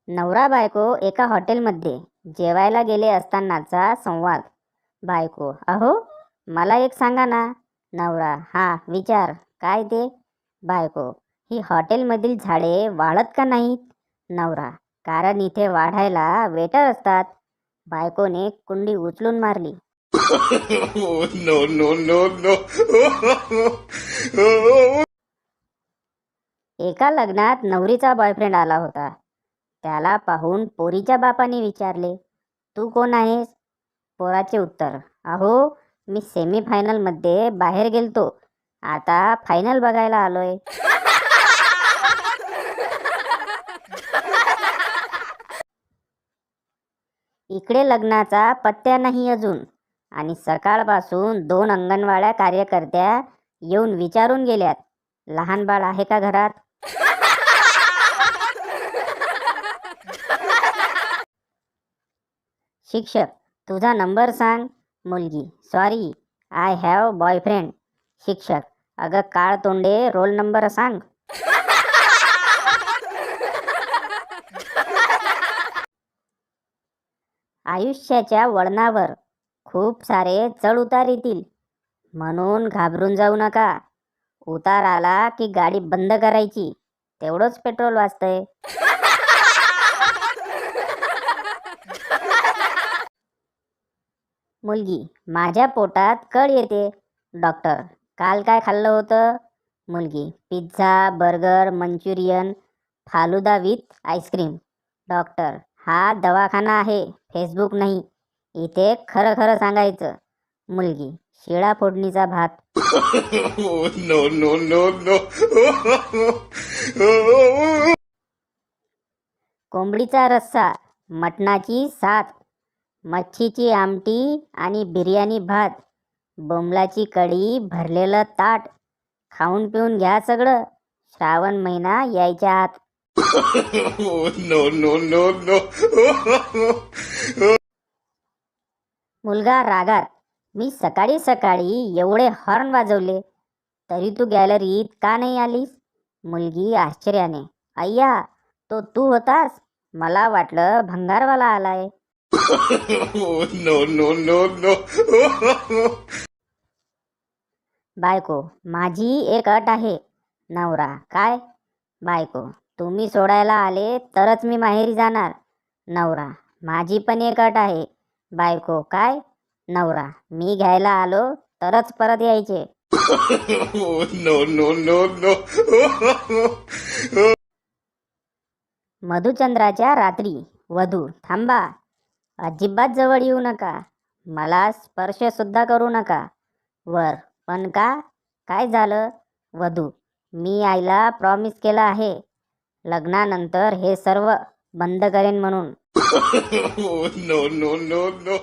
नवरा बायको एका हॉटेलमध्ये जेवायला गेले असतानाचा संवाद. बायको: अहो, मला एक सांगा ना. नवरा: हा, विचार, काय ते? बायको: ही हॉटेलमधील झाडे वाळत का नाहीत? नवरा: कारण इथे वाढायला वेटर असतात. बायकोने कुंडी उचलून मारली. No, no, no, no. एका लग्नात नवरीचा बॉयफ्रेंड आला होता. त्याला पाहून पोरीच्या बापाने विचारले, तू कोण आहेस? पोराचे उत्तर: अहो, मी सेमीफायनलमध्ये बाहेर गेलतो, आता फायनल बघायला आलोय. इकडे लग्नाचा पत्त्या नाही अजून, आणि सकाळपासून 2 अंगणवाड्या कार्यकर्त्या येऊन विचारून गेल्यात, लहान बाळ आहे का घरात? शिक्षक: तुझा नंबर सांग. मुलगी: सॉरी, आय हॅव बॉयफ्रेंड. शिक्षक: अगं काळ तोंडे, रोल नंबर सांग. आयुष्याच्या वळणावर खूप सारे चढ उतार येतील, म्हणून घाबरून जाऊ नका. उतार आला की गाडी बंद करायची, तेवढंच पेट्रोल वाचतंय. मुलगी: माझ्या पोटात कळ येते. डॉक्टर: काल काय खाल्लं होतं? मुलगी: pizza, burger, Manchurian, falooda with ice cream. Doctor: हा दवाखाना आहे, फेसबुक नाही. इथे खरं खरं सांगायचं. मुलगी: शिळा फोडणीचा भात. No, no, no, no. कोंबडीचा रस्सा, मटणाची सात, मच्छीची आमटी आणि बिर्याणी भात, बोंबलाची कढी, भरलेलं ताट. खाऊन पिऊन घ्या सगळं, श्रावण महिना यायच्या आत. No, no, no, no. मुलगा रागात: मी सकाळी सकाळी एवढे हॉर्न वाजवले, तरी तू गॅलरीत का नाही आलीस? मुलगी आश्चर्याने: अय्या, तो तू होतास? मला वाटलं भंगारवाला आलाय. No, no, no, no. बायको: माझी एक अट आहे. नवरा: काय? बायको: तुम्ही सोडायला आले तरच मी माहेरी जाणार. नवरा: माझी पण एक अट आहे. बायको: काय? नवरा: मी घ्यायला आलो तरच परत यायचे. No, no, no, no. मधुचंद्राच्या रात्री. वधू: थांबा, अजिबात जवळ येऊ नका, मला स्पर्श सुद्धा करू नका. वर: पण का? काय झालं? वधू: मी आईला प्रॉमिस केलं आहे, लग्नानंतर हे सर्व बंद करेन म्हणून. No, no, no, no.